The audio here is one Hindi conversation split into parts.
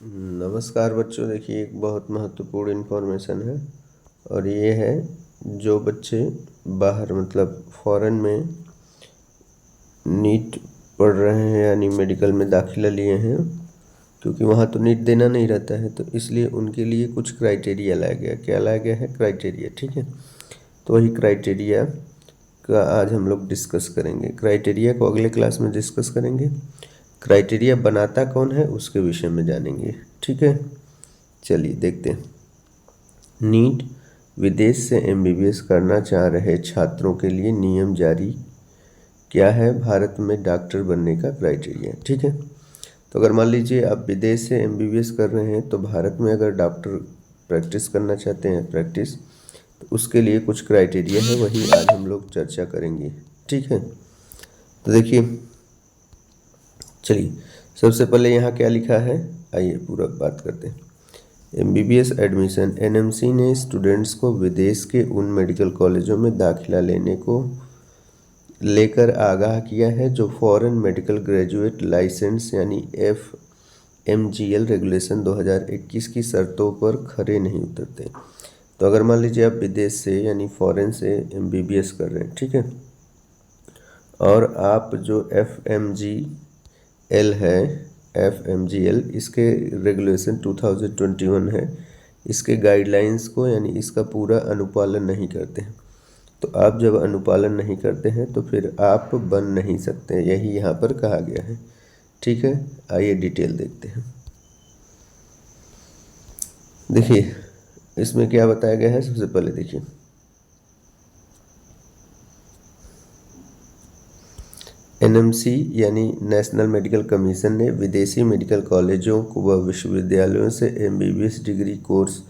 नमस्कार बच्चों, देखिए एक बहुत महत्वपूर्ण इन्फॉर्मेशन है। और ये है जो बच्चे बाहर मतलब फॉरेन में नीट पढ़ रहे हैं यानी मेडिकल में दाखिला लिए हैं, क्योंकि वहाँ तो नीट देना नहीं रहता है, तो इसलिए उनके लिए कुछ क्राइटेरिया लाया गया। क्या लाया गया है? क्राइटेरिया। ठीक है, तो वही क्राइटेरिया का आज हम लोग डिस्कस करेंगे। क्राइटेरिया को अगले क्लास में डिस्कस करेंगे। क्राइटेरिया बनाता कौन है उसके विषय में जानेंगे। ठीक है, चलिए देखते हैं। नीट विदेश से एमबीबीएस करना चाह रहे छात्रों के लिए नियम जारी क्या है? भारत में डॉक्टर बनने का क्राइटेरिया। ठीक है, तो अगर मान लीजिए आप विदेश से एमबीबीएस कर रहे हैं, तो भारत में अगर डॉक्टर प्रैक्टिस करना चाहते हैं तो उसके लिए कुछ क्राइटेरिया है, वही आज हम लोग चर्चा करेंगे। ठीक है, तो देखिए, चलिए सबसे पहले यहाँ क्या लिखा है, आइए पूरा बात करते हैं। एमबीबीएस एडमिशन, एनएमसी ने स्टूडेंट्स को विदेश के उन मेडिकल कॉलेजों में दाखिला लेने को लेकर आगाह किया है जो फॉरेन मेडिकल ग्रेजुएट लाइसेंस यानी FMGL रेगुलेशन 2021 की शर्तों पर खरे नहीं उतरते। तो अगर मान लीजिए आप विदेश से यानी फॉरेन से एमबीबीएस कर रहे हैं, ठीक है, और आप जो FMGL है, FMGL इसके रेगुलेशन 2021 है, इसके गाइडलाइंस को यानी इसका पूरा अनुपालन नहीं करते हैं, तो आप जब अनुपालन नहीं करते हैं तो फिर आप बन नहीं सकते, यही यहाँ पर कहा गया है। ठीक है, आइए डिटेल देखते हैं। देखिए इसमें क्या बताया गया है, सबसे पहले देखिए, एनएमसी यानी नेशनल मेडिकल कमीशन ने विदेशी मेडिकल कॉलेजों व विश्वविद्यालयों से एमबीबीएस डिग्री कोर्स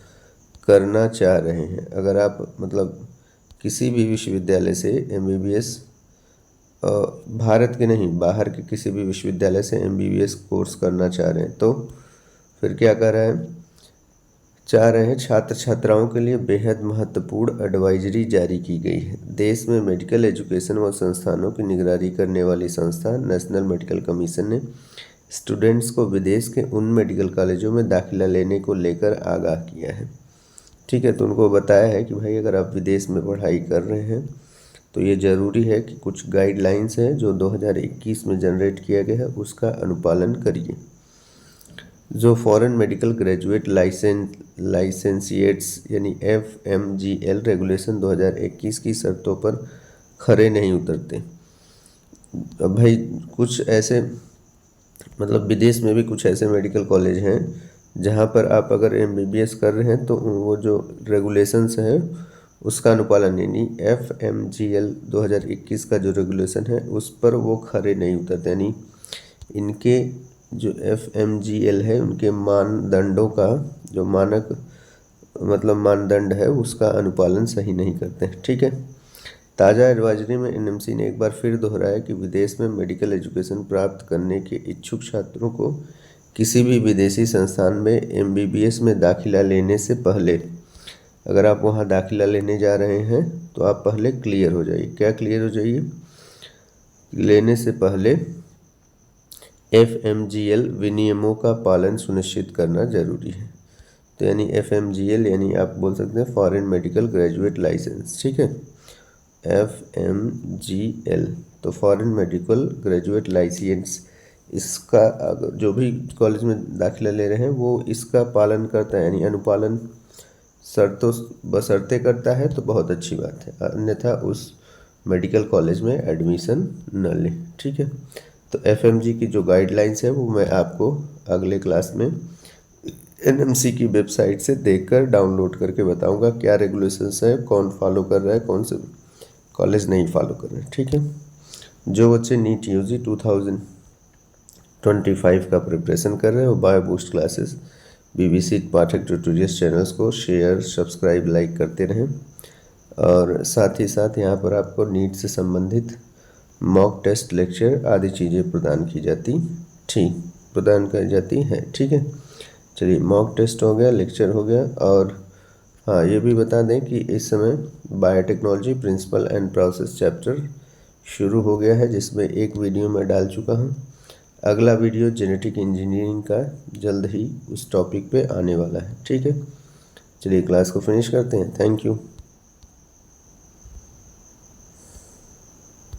करना चाह रहे हैं। अगर आप मतलब किसी भी विश्वविद्यालय से एमबीबीएस, भारत के नहीं बाहर के किसी भी विश्वविद्यालय से एमबीबीएस कोर्स करना चाह रहे हैं, तो फिर क्या कर रहे हैं, चाह रहे हैं छात्र छात्राओं के लिए बेहद महत्वपूर्ण एडवाइजरी जारी की गई है। देश में मेडिकल एजुकेशन व संस्थानों की निगरानी करने वाली संस्था नेशनल मेडिकल कमीशन ने स्टूडेंट्स को विदेश के उन मेडिकल कॉलेजों में दाखिला लेने को लेकर आगाह किया है। ठीक है, तो उनको बताया है कि भाई अगर आप विदेश में पढ़ाई कर रहे हैं तो ये ज़रूरी है कि कुछ गाइडलाइंस है जो 2021 में जनरेट किया गया है उसका अनुपालन करिए। जो फॉरेन मेडिकल ग्रेजुएट लाइसेंसिएट्स यानी FMGL रेगुलेशन 2021 की शर्तों पर खरे नहीं उतरते। अब भाई कुछ ऐसे मतलब विदेश में भी कुछ ऐसे मेडिकल कॉलेज हैं जहाँ पर आप अगर एमबीबीएस कर रहे हैं तो वो जो रेगुलेशंस हैं उसका अनुपालन यानी FMGL 2021 का जो रेगुलेशन है उस पर वो खरे नहीं उतरते, यानी इनके जो FMGL है उनके मानदंडों का जो मानक मतलब मानदंड है उसका अनुपालन सही नहीं करते हैं। ठीक है, ताज़ा एडवाइजरी में एनएमसी ने एक बार फिर दोहराया कि विदेश में मेडिकल एजुकेशन प्राप्त करने के इच्छुक छात्रों को किसी भी विदेशी संस्थान में एमबीबीएस में दाखिला लेने से पहले, अगर आप वहाँ दाखिला लेने जा रहे हैं तो आप पहले क्लियर हो जाइए। क्या क्लियर हो जाइए? लेने से पहले FMGL विनियमों का पालन सुनिश्चित करना जरूरी है। तो यानी FMGL यानी आप बोल सकते हैं फॉरेन मेडिकल ग्रेजुएट लाइसेंस। ठीक है, FMGL तो फॉरेन मेडिकल ग्रेजुएट लाइसेंस, इसका अगर जो भी कॉलेज में दाखिला ले रहे हैं वो इसका पालन करता है यानी अनुपालन शर्तों बशर्ते करता है तो बहुत अच्छी बात है, अन्यथा उस मेडिकल कॉलेज में एडमिशन न लें। ठीक है, तो FMG की जो गाइडलाइंस है वो मैं आपको अगले क्लास में एनएमसी की वेबसाइट से देखकर डाउनलोड करके बताऊंगा क्या रेगुलेशंस है, कौन फॉलो कर रहा है, कौन से कॉलेज नहीं फॉलो कर रहे हैं। ठीक है, जो बच्चे नीट यूजी 2025 का प्रिपरेशन कर रहे हैं वो बायो बूस्ट क्लासेस BBC पाठक ट्यूटोरियल्स चैनल्स को शेयर सब्सक्राइब लाइक करते रहें, और साथ ही साथ यहाँ पर आपको नीट से संबंधित मॉक टेस्ट लेक्चर आदि चीज़ें प्रदान की जाती हैं। ठीक है, चलिए मॉक टेस्ट हो गया, लेक्चर हो गया, और हाँ ये भी बता दें कि इस समय biotechnology principle and process chapter शुरू हो गया है जिसमें एक वीडियो मैं डाल चुका हूँ। अगला वीडियो जेनेटिक इंजीनियरिंग का जल्द ही उस टॉपिक पे आने वाला है। ठीक है, चलिए क्लास को फिनिश करते हैं। Thank you.